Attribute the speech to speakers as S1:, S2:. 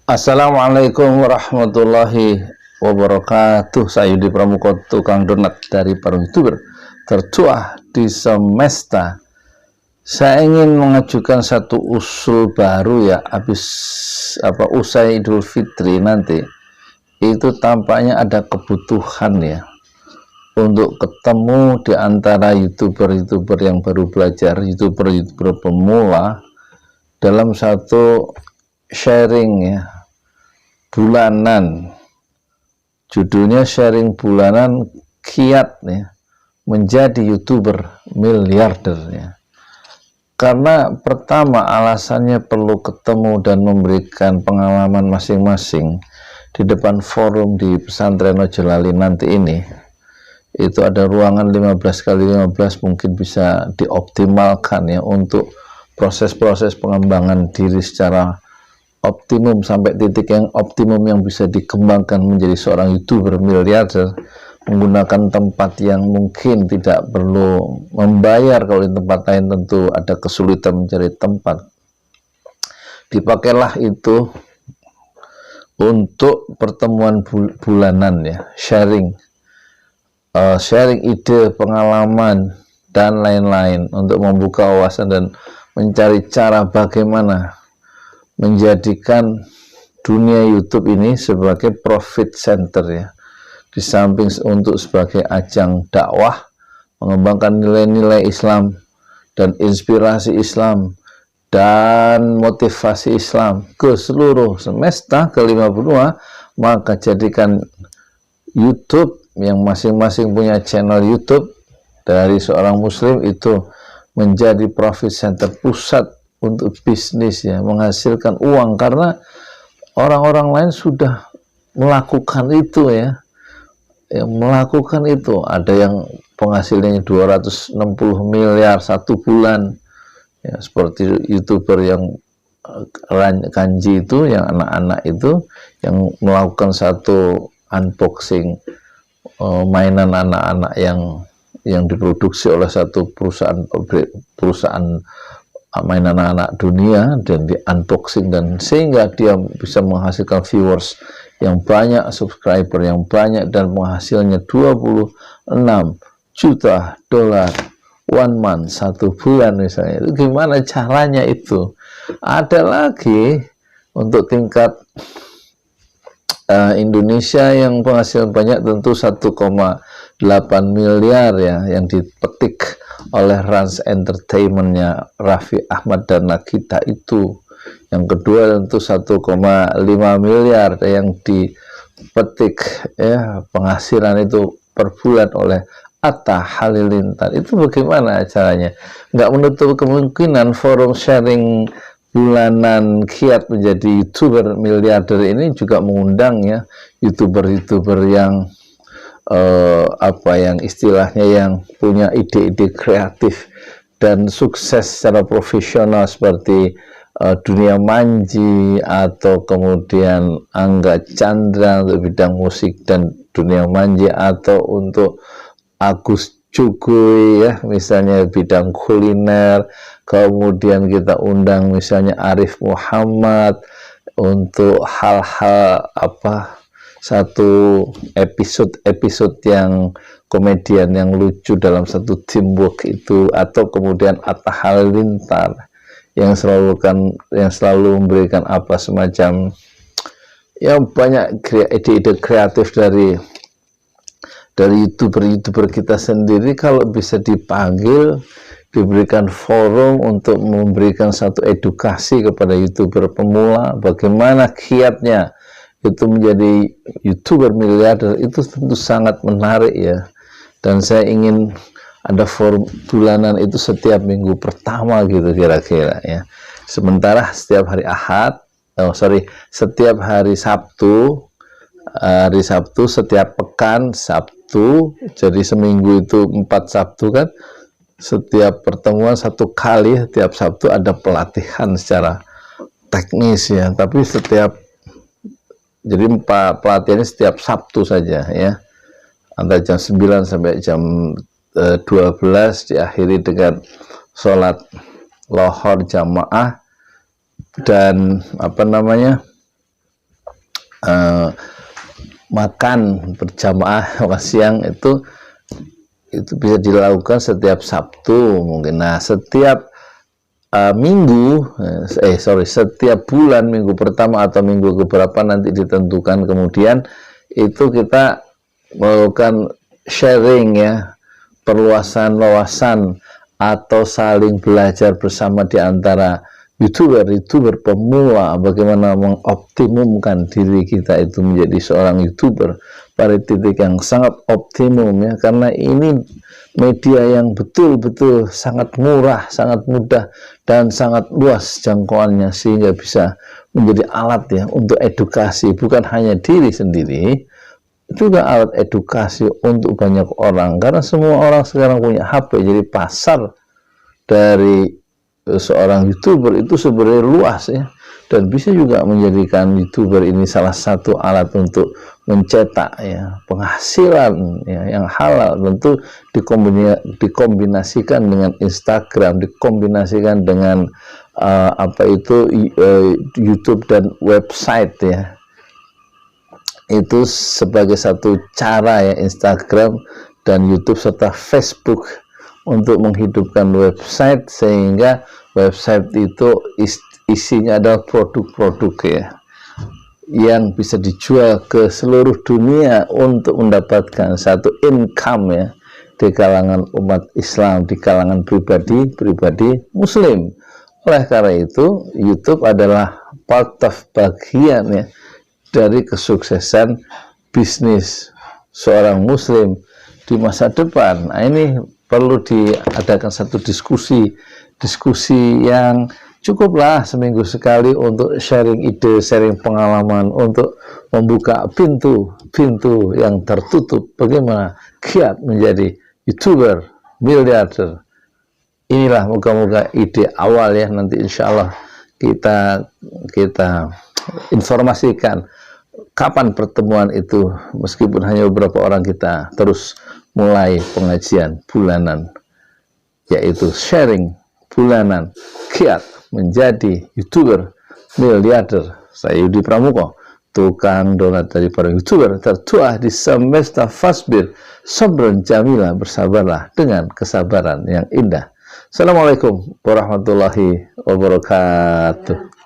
S1: Assalamualaikum warahmatullahi wabarakatuh. Saya Yudi Pramuko, tukang donat dari para youtuber tertua di semesta. Saya ingin mengajukan satu usul baru ya, usai Idul Fitri nanti. Itu tampaknya ada kebutuhan ya untuk ketemu di antara youtuber-youtuber yang baru belajar, youtuber-youtuber pemula dalam satu sharing ya bulanan. Judulnya sharing bulanan kiat ya menjadi youtuber miliarder ya. Karena pertama alasannya perlu ketemu dan memberikan pengalaman masing-masing di depan forum di pesantren Ojolali nanti ini. Itu ada ruangan 15x15, mungkin bisa dioptimalkan ya untuk proses-proses pengembangan diri secara optimum sampai titik yang optimum yang bisa dikembangkan menjadi seorang youtuber miliarder menggunakan tempat yang mungkin tidak perlu membayar. Kalau di tempat lain tentu ada kesulitan mencari tempat, dipakailah itu untuk pertemuan bulanan ya, sharing ide, pengalaman dan lain-lain untuk membuka wawasan dan mencari cara bagaimana menjadikan dunia YouTube ini sebagai profit center ya, di samping untuk sebagai ajang dakwah, mengembangkan nilai-nilai Islam dan inspirasi Islam dan motivasi Islam ke seluruh semesta ke-52. Maka jadikan YouTube yang masing-masing punya channel YouTube dari seorang muslim itu menjadi profit center, pusat untuk bisnis ya, menghasilkan uang, karena orang-orang lain sudah melakukan itu ya, melakukan itu. Ada yang penghasilannya 260 miliar satu bulan ya, seperti youtuber yang Kanji itu, yang anak-anak itu yang melakukan satu unboxing mainan anak-anak yang diproduksi oleh satu perusahaan mainan anak-anak dunia dan di unboxing, dan sehingga dia bisa menghasilkan viewers yang banyak, subscriber yang banyak, dan penghasilnya 26 juta dolar one month, satu bulan misalnya. Itu gimana caranya itu? Ada lagi untuk tingkat Indonesia yang penghasilan banyak tentu 1,8 miliar ya, yang dipetik oleh Rans Entertainmentnya Raffi Ahmad dan Nagita itu. Yang kedua tentu 1,5 miliar yang dipetik ya, penghasilan itu per bulan oleh Atta Halilintar. Itu bagaimana caranya? Nggak menutup kemungkinan forum sharing bulanan kiat menjadi youtuber miliarder ini juga mengundang ya youtuber-youtuber yang yang istilahnya yang punya ide-ide kreatif dan sukses secara profesional, seperti Dunia Manji atau kemudian Angga Chandra untuk bidang musik dan Dunia Manji, atau untuk Agus Cuguy ya misalnya bidang kuliner. Kemudian kita undang misalnya Arif Muhammad untuk hal-hal satu episode yang komedian yang lucu dalam satu teamwork itu, atau kemudian Atta Halilintar yang selalu memberikan semacam ya banyak ide-ide kreatif dari youtuber kita sendiri. Kalau bisa dipanggil, diberikan forum untuk memberikan satu edukasi kepada youtuber pemula, bagaimana kiatnya itu menjadi youtuber miliarder, itu tentu sangat menarik ya. Dan saya ingin ada forum bulanan itu setiap minggu pertama gitu kira-kira ya. Sementara setiap hari setiap hari Sabtu, setiap pekan Sabtu, jadi seminggu itu 4 Sabtu kan, setiap pertemuan satu kali, setiap Sabtu ada pelatihan secara teknis ya, tapi jadi pelatihannya setiap Sabtu saja ya, antara jam 9 sampai jam 12, diakhiri dengan sholat lohor jamaah dan makan berjamaah makan siang itu bisa dilakukan setiap Sabtu mungkin. Nah, setiap setiap bulan, minggu pertama atau minggu keberapa nanti ditentukan, kemudian itu kita melakukan sharing ya, perluasan wawasan atau saling belajar bersama di antara YouTuber pemula, bagaimana mengoptimumkan diri kita itu menjadi seorang YouTuber pada titik yang sangat optimum ya, karena ini media yang betul-betul sangat murah, sangat mudah, dan sangat luas jangkauannya, sehingga bisa menjadi alat ya untuk edukasi, bukan hanya diri sendiri, juga alat edukasi untuk banyak orang, karena semua orang sekarang punya HP. Jadi pasar dari seorang YouTuber itu sebenarnya luas ya, dan bisa juga menjadikan YouTuber ini salah satu alat untuk mencetak ya penghasilan ya yang halal. Tentu dikombinasikan dengan Instagram, dikombinasikan dengan YouTube dan website ya, itu sebagai satu cara ya, Instagram dan YouTube serta Facebook untuk menghidupkan website, sehingga website itu isinya adalah produk-produk ya yang bisa dijual ke seluruh dunia untuk mendapatkan satu income ya di kalangan umat Islam, di kalangan pribadi Muslim. Oleh karena itu, YouTube adalah part of bagian ya dari kesuksesan bisnis seorang Muslim di masa depan. Nah, ini perlu diadakan satu diskusi yang cukuplah seminggu sekali untuk sharing ide, sharing pengalaman, untuk membuka pintu yang tertutup bagaimana giat menjadi YouTuber miliarder. Inilah moga-moga ide awal ya, nanti insya Allah kita informasikan kapan pertemuan itu, meskipun hanya beberapa orang, kita terus mulai pengajian bulanan, yaitu sharing bulanan giat menjadi YouTuber miliarder. Saya Yudi Pramuko, tukang donat dari para YouTuber tertua di semesta. Fasbir sabran jamila, bersabarlah dengan kesabaran yang indah. Assalamualaikum warahmatullahi wabarakatuh.